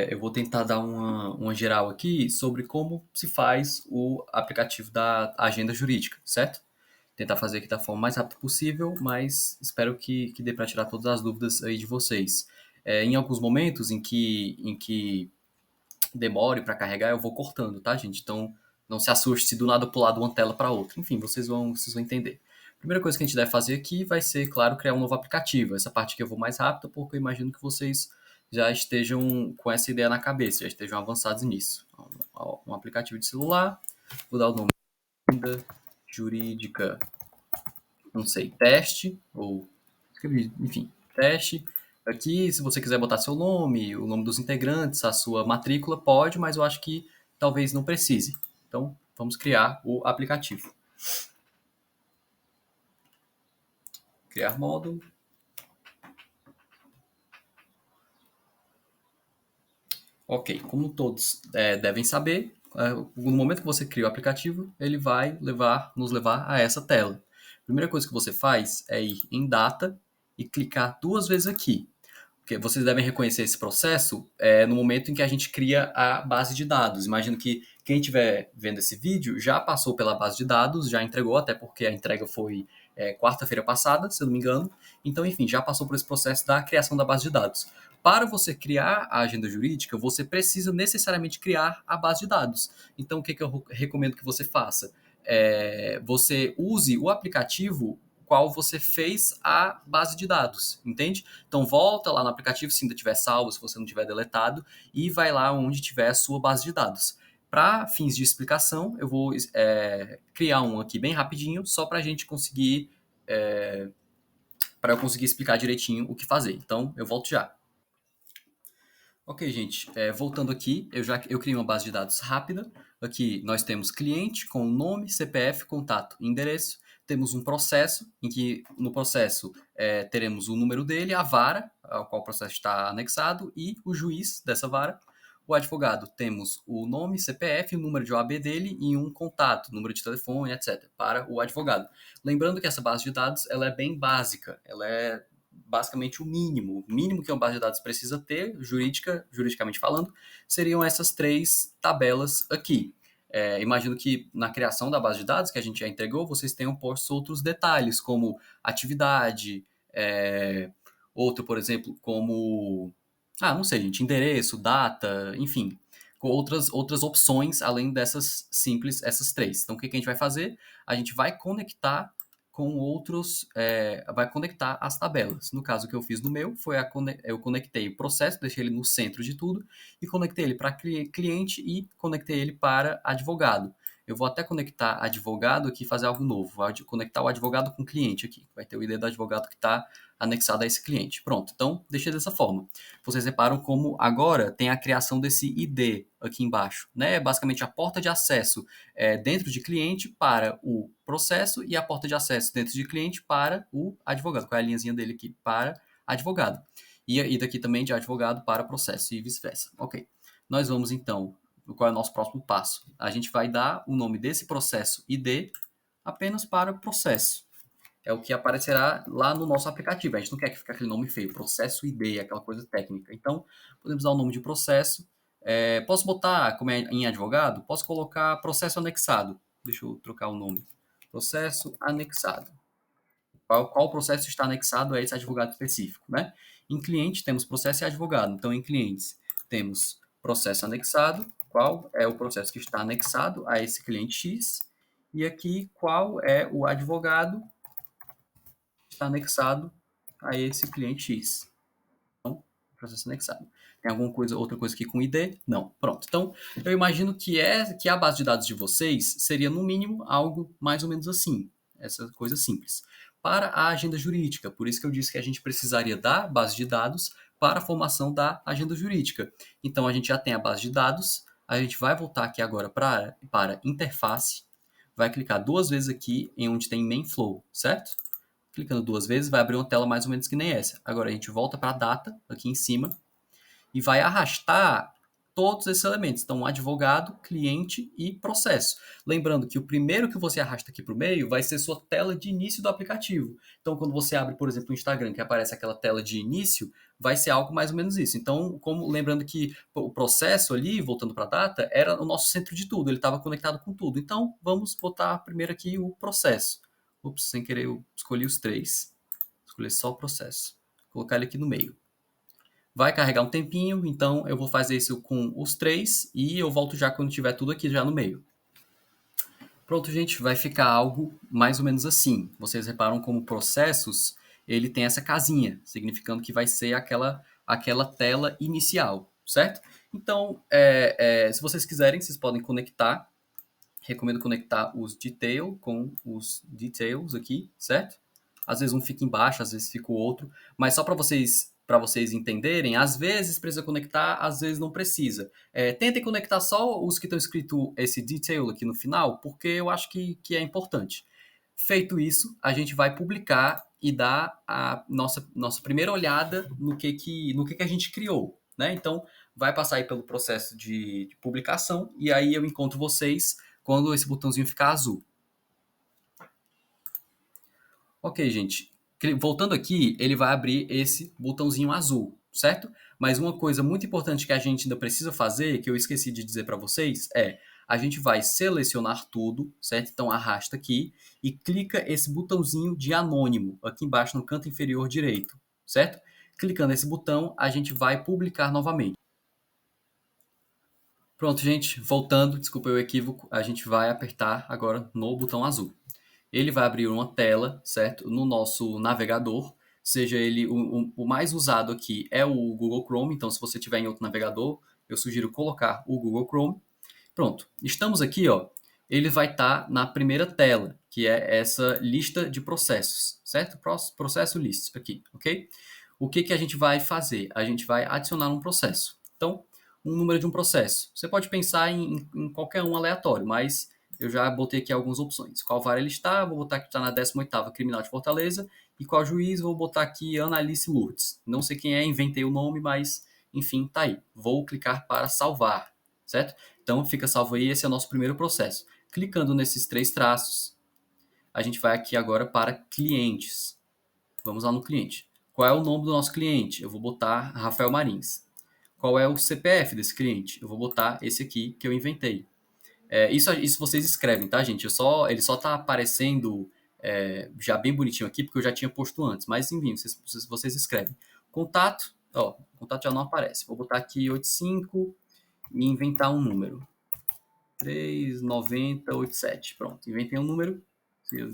Eu vou tentar dar uma geral aqui sobre como se faz o aplicativo da agenda jurídica, certo? Tentar fazer aqui da forma mais rápida possível, mas espero que dê para tirar todas as dúvidas aí de vocês. Em alguns momentos em que demore para carregar, eu vou cortando, tá, gente? Então, não se assuste se do nada pular de uma tela para outra. Enfim, vocês vão entender. A primeira coisa que a gente deve fazer aqui vai ser, claro, criar um novo aplicativo. Essa parte aqui eu vou mais rápido, porque eu imagino que vocês já estejam com essa ideia na cabeça, já estejam avançados nisso. Um aplicativo de celular, vou dar o nome Agenda Jurídica, não sei, teste, ou, enfim, teste. Aqui, se você quiser botar seu nome, o nome dos integrantes, a sua matrícula, pode, mas eu acho que talvez não precise. Então, vamos criar o aplicativo. Criar módulo. Ok, como todos devem saber, no momento que você cria o aplicativo, ele vai nos levar a essa tela. A primeira coisa que você faz é ir em Data e clicar duas vezes aqui. Porque vocês devem reconhecer esse processo no momento em que a gente cria a base de dados. Imagino que quem estiver vendo esse vídeo já passou pela base de dados, já entregou, até porque a entrega foi quarta-feira passada, se eu não me engano. Então, enfim, já passou por esse processo da criação da base de dados. Para você criar a agenda jurídica, você precisa necessariamente criar a base de dados. Então, o que eu recomendo que você faça? Você use o aplicativo qual você fez a base de dados, entende? Então volta lá no aplicativo, se ainda tiver salvo, se você não tiver deletado, e vai lá onde tiver a sua base de dados. Para fins de explicação, eu vou criar um aqui bem rapidinho, só para a gente conseguir, para eu conseguir explicar direitinho o que fazer. Então eu volto já. Ok, gente, voltando aqui, eu criei uma base de dados rápida. Aqui nós temos cliente com nome, CPF, contato e endereço. Temos um processo, em que no processo teremos o número dele, a vara, ao qual o processo está anexado, e o juiz dessa vara. O advogado, temos o nome, CPF, o número de OAB dele e um contato, número de telefone, etc., para o advogado. Lembrando que essa base de dados ela é bem básica, ela é basicamente o mínimo que uma base de dados precisa ter, juridicamente falando, seriam essas três tabelas aqui. Imagino que na criação da base de dados que a gente já entregou, vocês tenham posto outros detalhes, como atividade, outro, por exemplo, como, não sei, gente, endereço, data, enfim, com outras opções além dessas simples, essas três. Então, o que a gente vai fazer? A gente vai conectar com outros, vai conectar as tabelas. No caso que eu fiz no meu, eu conectei o processo, deixei ele no centro de tudo, e conectei ele para cliente e conectei ele para advogado. Eu vou até conectar advogado aqui e fazer algo novo. Vou conectar o advogado com o cliente aqui. Vai ter o ID do advogado que está anexado a esse cliente. Pronto, então deixei dessa forma. Vocês reparam como agora tem a criação desse ID aqui embaixo, né? Basicamente a porta de acesso dentro de cliente para o processo e a porta de acesso dentro de cliente para o advogado. Qual é a linhazinha dele aqui? Para advogado. E daqui também de advogado para processo e vice-versa. Ok. Nós vamos então, qual é o nosso próximo passo? A gente vai dar o nome desse processo ID apenas para processo. É o que aparecerá lá no nosso aplicativo. A gente não quer que fique aquele nome feio, processo ID, aquela coisa técnica. Então, podemos dar o nome de processo. Posso botar, como é em advogado, posso colocar processo anexado. Deixa eu trocar o nome. Processo anexado. Qual processo está anexado a esse advogado específico, né? Em cliente, temos processo e advogado. Então, em clientes, temos processo anexado, qual é o processo que está anexado a esse cliente X, e aqui, qual é o advogado está anexado a esse cliente X. Então, processo anexado. Tem outra coisa aqui com ID? Não. Pronto. Então, eu imagino que a base de dados de vocês seria, no mínimo, algo mais ou menos assim. Essa coisa simples. Para a agenda jurídica, por isso que eu disse que a gente precisaria da base de dados para a formação da agenda jurídica. Então, a gente já tem a base de dados, a gente vai voltar aqui agora para interface, vai clicar duas vezes aqui em onde tem main flow, certo? Clicando duas vezes, vai abrir uma tela mais ou menos que nem essa. Agora a gente volta para a data, aqui em cima, e vai arrastar todos esses elementos. Então, advogado, cliente e processo. Lembrando que o primeiro que você arrasta aqui para o meio vai ser sua tela de início do aplicativo. Então, quando você abre, por exemplo, o Instagram, que aparece aquela tela de início, vai ser algo mais ou menos isso. Então, lembrando que o processo ali, voltando para a data, era o nosso centro de tudo, ele estava conectado com tudo. Então, vamos botar primeiro aqui o processo. Ups, sem querer eu escolhi os três. Escolher só o processo. Vou colocar ele aqui no meio. Vai carregar um tempinho, então eu vou fazer isso com os três e eu volto já quando tiver tudo aqui já no meio. Pronto, gente, vai ficar algo mais ou menos assim. Vocês reparam como processos, ele tem essa casinha, significando que vai ser aquela tela inicial, certo? Então, se vocês quiserem, vocês podem conectar. Recomendo conectar os detail com os details aqui, certo? Às vezes um fica embaixo, às vezes fica o outro, mas só para vocês entenderem, às vezes precisa conectar, às vezes não precisa. Tentem conectar só os que estão escrito esse detail aqui no final, porque eu acho que é importante. Feito isso, a gente vai publicar e dar a nossa primeira olhada no que a gente criou, né? Então, vai passar aí pelo processo de publicação e aí eu encontro vocês quando esse botãozinho ficar azul. Ok, gente. Voltando aqui, ele vai abrir esse botãozinho azul, certo? Mas uma coisa muito importante que a gente ainda precisa fazer, que eu esqueci de dizer para vocês, a gente vai selecionar tudo, certo? Então arrasta aqui e clica esse botãozinho de anônimo aqui embaixo no canto inferior direito, certo? Clicando nesse botão, a gente vai publicar novamente. Pronto, gente, voltando, desculpa o equívoco, a gente vai apertar agora no botão azul. Ele vai abrir uma tela, certo? No nosso navegador, seja ele o mais usado aqui é o Google Chrome, então se você tiver em outro navegador, eu sugiro colocar o Google Chrome. Pronto, estamos aqui, ó. Ele vai estar na primeira tela, que é essa lista de processos, certo? Processo list aqui, ok? O que a gente vai fazer? A gente vai adicionar um processo. Então, um número de um processo. Você pode pensar em qualquer um aleatório, mas eu já botei aqui algumas opções. Qual vara ele está? Vou botar que está na 18ª Criminal de Fortaleza. E qual juiz? Vou botar aqui Ana Alice Lourdes. Não sei quem é, inventei o nome, mas enfim, tá aí. Vou clicar para salvar, certo? Então fica salvo aí, esse é o nosso primeiro processo. Clicando nesses três traços, a gente vai aqui agora para clientes. Vamos lá no cliente. Qual é o nome do nosso cliente? Eu vou botar Rafael Marins. Qual é o CPF desse cliente? Eu vou botar esse aqui que eu inventei. Isso vocês escrevem, tá, gente? Ele só tá aparecendo já bem bonitinho aqui, porque eu já tinha posto antes. Mas, enfim, vocês escrevem. Contato, ó, o contato já não aparece. Vou botar aqui 85 e inventar um número. 39087. Pronto, inventei um número.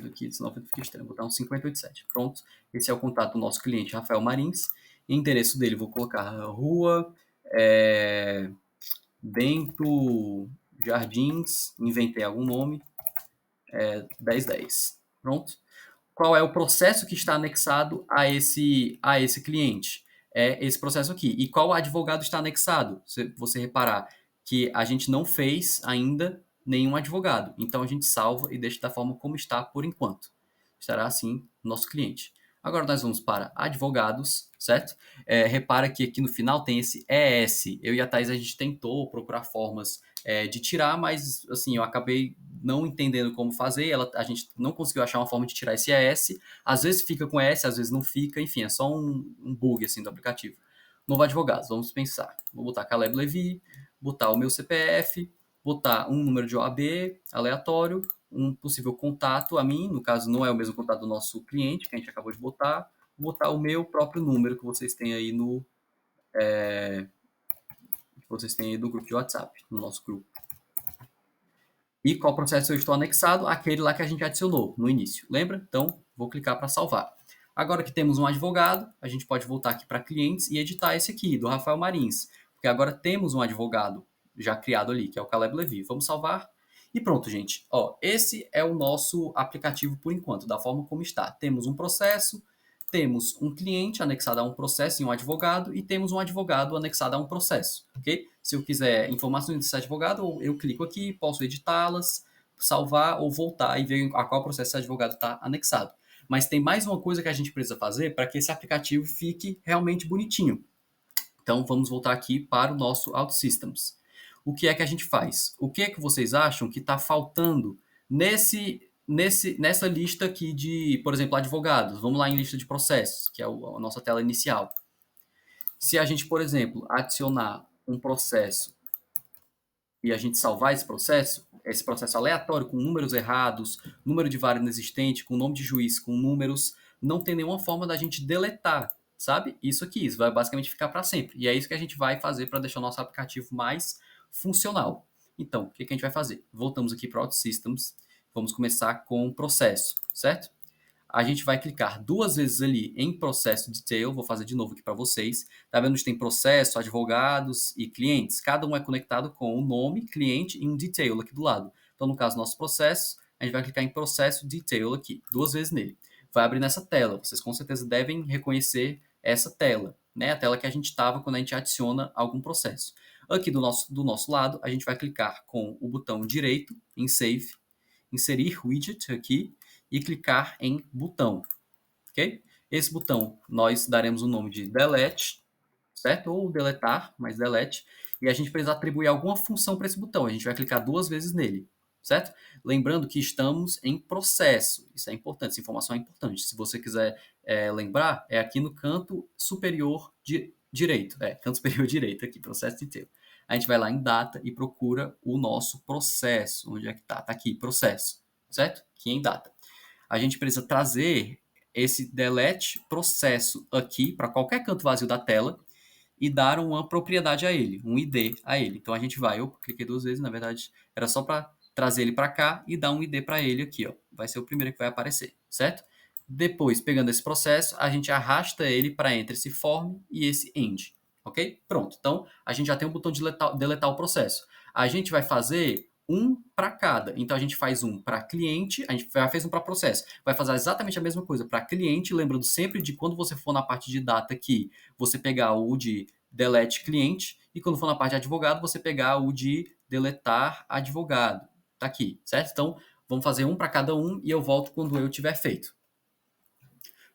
Aqui, 90 fica estranho. Vou botar um 5087. Pronto, esse é o contato do nosso cliente, Rafael Marins. Endereço dele, vou colocar Rua Bento Jardins, inventei algum nome, 1010. Pronto. Qual é o processo que está anexado a esse cliente? É esse processo aqui. E qual advogado está anexado? Se você reparar que a gente não fez ainda nenhum advogado. Então a gente salva e deixa da forma como está por enquanto. Estará assim no nosso cliente. Agora nós vamos para advogados, certo? Repara que aqui no final tem esse ES. Eu e a Thais, a gente tentou procurar formas de tirar, mas assim, eu acabei não entendendo como fazer, a gente não conseguiu achar uma forma de tirar esse ES. Às vezes fica com ES, às vezes não fica, enfim, é só um bug assim do aplicativo. Novo advogados, vamos pensar. Vou botar Caleb Levy, botar o meu CPF, botar um número de OAB aleatório, um possível contato a mim, no caso não é o mesmo contato do nosso cliente, que a gente acabou de botar, vou botar o meu próprio número que vocês têm aí no grupo de WhatsApp, no nosso grupo. E qual processo eu estou anexado? Aquele lá que a gente adicionou no início. Lembra? Então, vou clicar para salvar. Agora que temos um advogado, a gente pode voltar aqui para clientes e editar esse aqui, do Rafael Marins. Porque agora temos um advogado já criado ali, que é o Caleb Levy. Vamos salvar. E pronto, gente. Ó, esse é o nosso aplicativo por enquanto, da forma como está. Temos um processo, temos um cliente anexado a um processo e um advogado, e temos um advogado anexado a um processo, ok? Se eu quiser informações desse advogado, eu clico aqui, posso editá-las, salvar ou voltar e ver a qual processo esse advogado está anexado. Mas tem mais uma coisa que a gente precisa fazer para que esse aplicativo fique realmente bonitinho. Então, vamos voltar aqui para o nosso OutSystems. O que é que a gente faz? O que é que vocês acham que está faltando nessa lista aqui de, por exemplo, advogados? Vamos lá em lista de processos, que é a nossa tela inicial. Se a gente, por exemplo, adicionar um processo e a gente salvar esse processo aleatório com números errados, número de vara inexistente, com nome de juiz, com números, não tem nenhuma forma da gente deletar, sabe? Isso aqui, isso vai basicamente ficar para sempre. E é isso que a gente vai fazer para deixar o nosso aplicativo mais funcional. Então, o que a gente vai fazer? Voltamos aqui para o OutSystems, vamos começar com o processo, certo? A gente vai clicar duas vezes ali em processo detail, vou fazer de novo aqui para vocês. Tá vendo que tem processo, advogados e clientes? Cada um é conectado com o nome, cliente e um detail aqui do lado. Então, no caso, nosso processo, a gente vai clicar em processo detail aqui, duas vezes nele. Vai abrir nessa tela. Vocês com certeza devem reconhecer essa tela, né? A tela que a gente estava quando a gente adiciona algum processo. Aqui do nosso lado, a gente vai clicar com o botão direito em Save, inserir widget aqui e clicar em botão, ok? Esse botão nós daremos o nome de delete, certo? Ou deletar, mas delete. E a gente precisa atribuir alguma função para esse botão. A gente vai clicar duas vezes nele, certo? Lembrando que estamos em processo. Isso é importante, essa informação é importante. Se você quiser lembrar, é aqui no canto superior direito. Canto superior direito aqui, processo detail. A gente vai lá em data e procura o nosso processo. Onde é que está? Está aqui, processo, certo? Aqui em data. A gente precisa trazer esse delete processo aqui para qualquer canto vazio da tela e dar uma propriedade a ele, um ID a ele. Então a gente vai, eu cliquei duas vezes, na verdade era só para trazer ele para cá e dar um ID para ele aqui, ó. Vai ser o primeiro que vai aparecer, certo? Depois, pegando esse processo, a gente arrasta ele para entre esse form e esse end, ok? Pronto, então a gente já tem um botão de deletar o processo. A gente vai fazer um para cada. Então a gente faz um para cliente, a gente já fez um para processo. Vai fazer exatamente a mesma coisa para cliente, lembrando sempre de quando você for na parte de data aqui, você pegar o de delete cliente e quando for na parte de advogado, você pegar o de deletar advogado. Tá aqui, certo? Então vamos fazer um para cada um e eu volto quando eu tiver feito.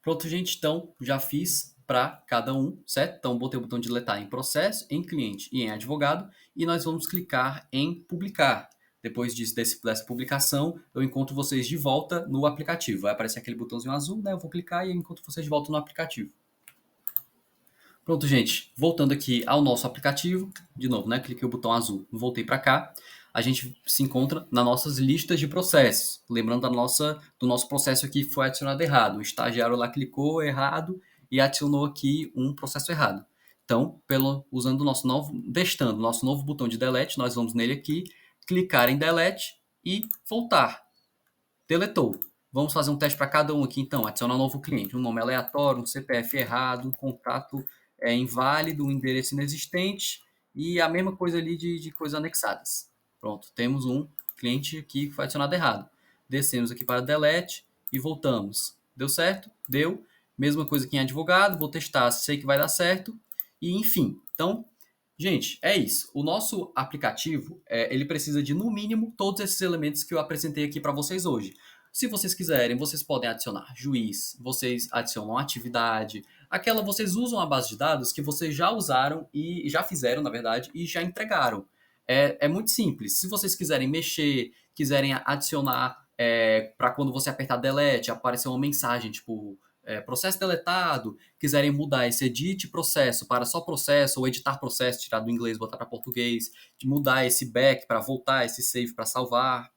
Pronto, gente, então já fiz para cada um, certo? Então botei o botão de deletar em processo, em cliente e em advogado e nós vamos clicar em publicar. Depois dessa publicação, eu encontro vocês de volta no aplicativo. Vai aparecer aquele botãozinho azul, né? Eu vou clicar e eu encontro vocês de volta no aplicativo. Pronto, gente. Voltando aqui ao nosso aplicativo, de novo, né? Cliquei o botão azul, voltei para cá. A gente se encontra nas nossas listas de processos. Lembrando do nosso processo aqui que foi adicionado errado. O estagiário lá clicou errado e adicionou aqui um processo errado. Então, testando o nosso novo botão de delete, nós vamos nele aqui, clicar em delete e voltar. Deletou. Vamos fazer um teste para cada um aqui, então. Adicionar um novo cliente. Um nome aleatório, um CPF errado, um contato inválido, um endereço inexistente e a mesma coisa ali de coisas anexadas. Pronto, temos um cliente aqui que foi adicionado errado. Descemos aqui para delete e voltamos. Deu certo? Deu. Mesma coisa aqui em advogado. Vou testar, sei que vai dar certo. E enfim, então... Gente, é isso. O nosso aplicativo, ele precisa de, no mínimo, todos esses elementos que eu apresentei aqui para vocês hoje. Se vocês quiserem, vocês podem adicionar juiz, vocês adicionam atividade, vocês usam a base de dados que vocês já usaram e já fizeram, na verdade, e já entregaram. É muito simples. Se vocês quiserem mexer, quiserem adicionar para quando você apertar delete, aparecer uma mensagem, tipo processo deletado, quiserem mudar esse edit processo para só processo, ou editar processo, tirar do inglês, botar para português, de mudar esse back para voltar, esse save para salvar,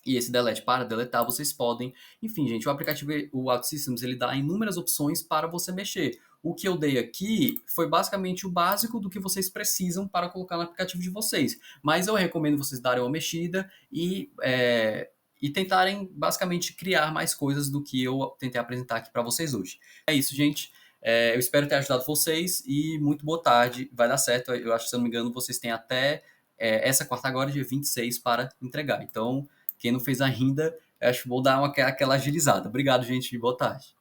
e esse delete para deletar, vocês podem. Enfim, gente, o aplicativo, o OutSystems, ele dá inúmeras opções para você mexer. O que eu dei aqui foi basicamente o básico do que vocês precisam para colocar no aplicativo de vocês. Mas eu recomendo vocês darem uma mexida e tentarem basicamente criar mais coisas do que eu tentei apresentar aqui para vocês hoje. É isso, gente. Eu espero ter ajudado vocês e muito boa tarde. Vai dar certo. Eu acho que, se eu não me engano, vocês têm até essa quarta agora, dia 26, para entregar. Então, quem não fez ainda, acho que vou dar aquela agilizada. Obrigado, gente. Boa tarde.